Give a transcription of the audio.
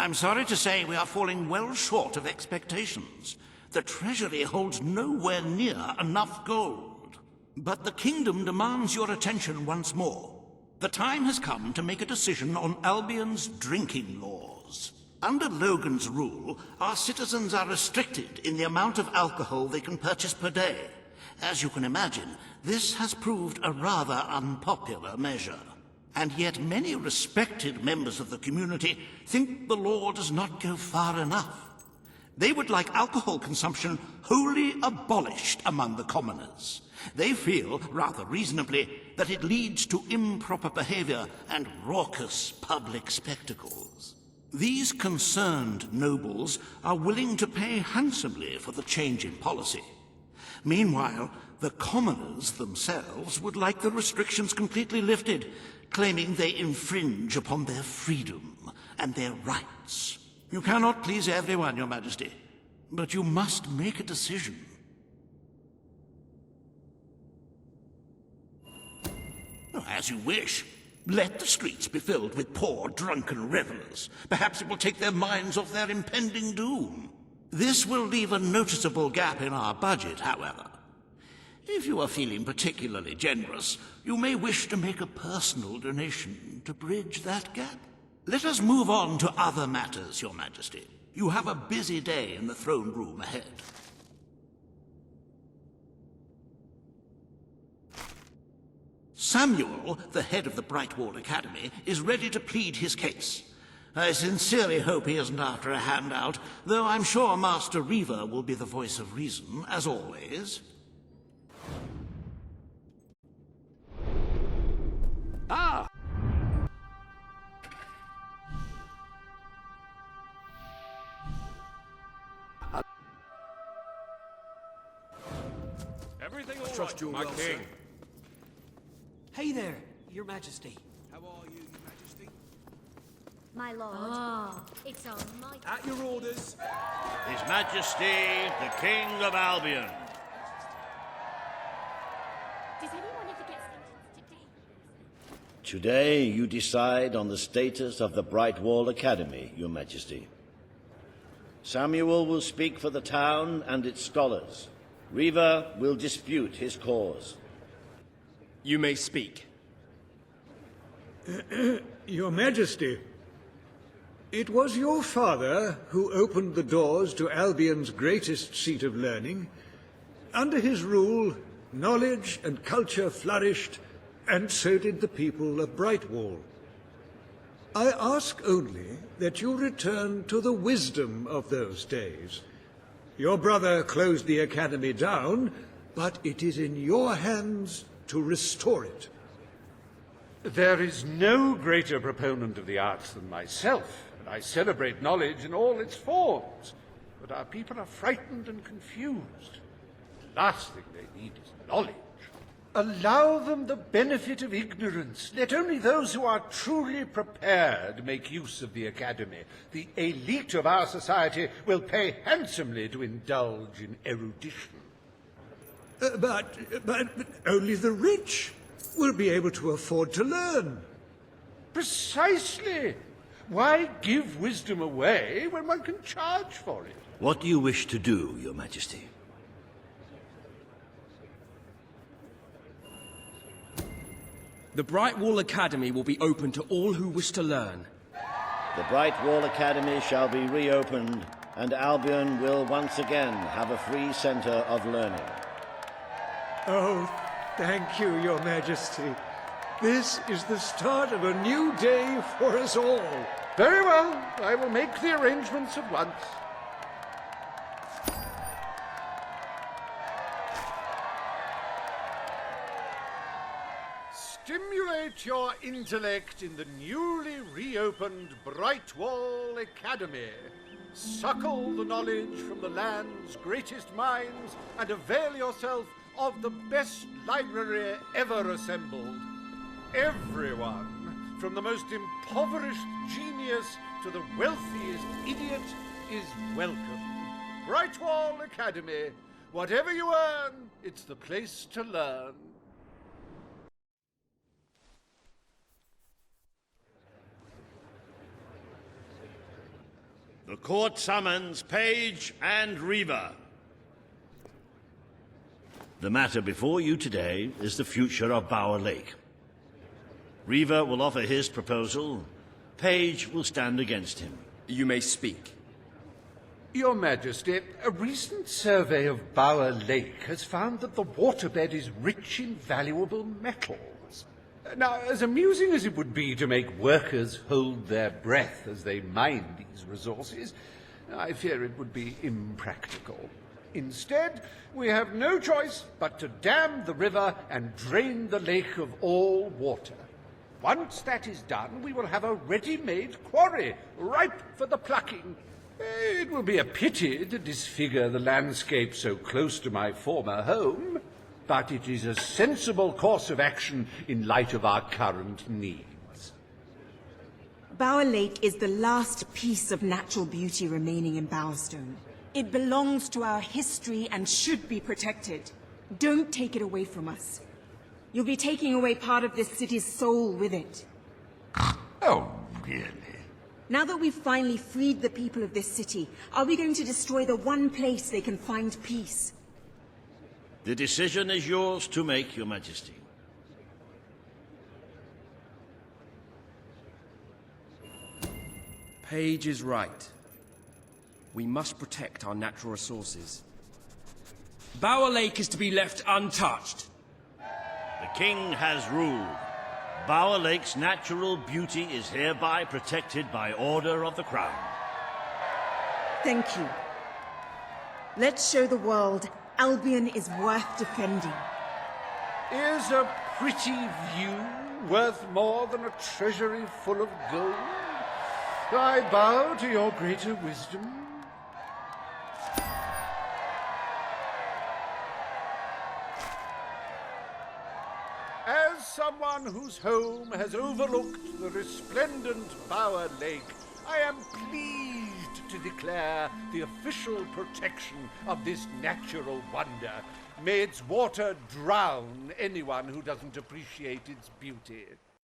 I'm sorry to say we are falling well short of expectations. The treasury holds nowhere near enough gold. But the kingdom demands your attention once more. The time has come to make a decision on Albion's drinking laws. Under Logan's rule, our citizens are restricted in the amount of alcohol they can purchase per day. As you can imagine, this has proved a rather unpopular measure. And yet many respected members of the community think the law does not go far enough. They would like alcohol consumption wholly abolished among the commoners. They feel, rather reasonably, that it leads to improper behavior and raucous public spectacles. These concerned nobles are willing to pay handsomely for the change in policy. Meanwhile, the commoners themselves would like the restrictions completely lifted, claiming they infringe upon their freedom and their rights. You cannot please everyone, Your Majesty, but you must make a decision. As you wish. Let the streets be filled with poor, drunken revelers. Perhaps it will take their minds off their impending doom. This will leave a noticeable gap in our budget, however. If you are feeling particularly generous, you may wish to make a personal donation to bridge that gap. Let us move on to other matters, Your Majesty. You have a busy day in the throne room ahead. Samuel, the head of the Brightwall Academy, is ready to plead his case. I sincerely hope he isn't after a handout, though I'm sure Master Reaver will be the voice of reason, as always. Ah! Everything all Trust you, my well, king. sir. Hey there, Your Majesty. How are you, Your Majesty? My lord. It's on my... At your orders. His Majesty, the King of Albion. Does anyone ever get sentenced to death? Today you decide on the status of the Brightwall Academy, Your Majesty. Samuel will speak for the town and its scholars. Reaver will dispute his cause. You may speak. Your Majesty, it was your father who opened the doors to Albion's greatest seat of learning. Under his rule, knowledge and culture flourished, and so did the people of Brightwall. I ask only that you return to the wisdom of those days. Your brother closed the academy down, but it is in your hands to restore it. There is no greater proponent of the arts than myself, and I celebrate knowledge in all its forms. But our people are frightened and confused. The last thing they need is knowledge. Allow them the benefit of ignorance. Let only those who are truly prepared make use of the academy. The elite of our society will pay handsomely to indulge in erudition. But only the rich will be able to afford to learn. Precisely. Why give wisdom away when one can charge for it? What do you wish to do, Your Majesty? The Brightwall Academy will be open to all who wish to learn. The Brightwall Academy shall be reopened, and Albion will once again have a free centre of learning. Oh, thank you, Your Majesty. This is the start of a new day for us all. Very well. I will make the arrangements at once. Stimulate your intellect in the newly reopened Brightwall Academy. Suckle the knowledge from the land's greatest minds and avail yourself of the best library ever assembled. Everyone, from the most impoverished genius to the wealthiest idiot, is welcome. Brightwall Academy. Whatever you earn, it's the place to learn. The court summons Page and Reaver. The matter before you today is the future of Bower Lake. Reaver will offer his proposal. Page will stand against him. You may speak. Your Majesty, a recent survey of Bower Lake has found that the waterbed is rich in valuable metals. Now, as amusing as it would be to make workers hold their breath as they mine these resources, I fear it would be impractical. Instead, we have no choice but to dam the river and drain the lake of all water. Once that is done, we will have a ready-made quarry, ripe for the plucking. It will be a pity to disfigure the landscape so close to my former home, but it is a sensible course of action in light of our current needs. Bower Lake is the last piece of natural beauty remaining in Bowerstone. It belongs to our history and should be protected. Don't take it away from us. You'll be taking away part of this city's soul with it. Oh, really? Now that we've finally freed the people of this city, are we going to destroy the one place they can find peace? The decision is yours to make, Your Majesty. Page is right. We must protect our natural resources. Bower Lake is to be left untouched. The King has ruled. Bower Lake's natural beauty is hereby protected by order of the Crown. Thank you. Let's show the world Albion is worth defending. Is a pretty view worth more than a treasury full of gold? I bow to your greater wisdom. As someone whose home has overlooked the resplendent Bower Lake, I am pleased to declare the official protection of this natural wonder. May its water drown anyone who doesn't appreciate its beauty.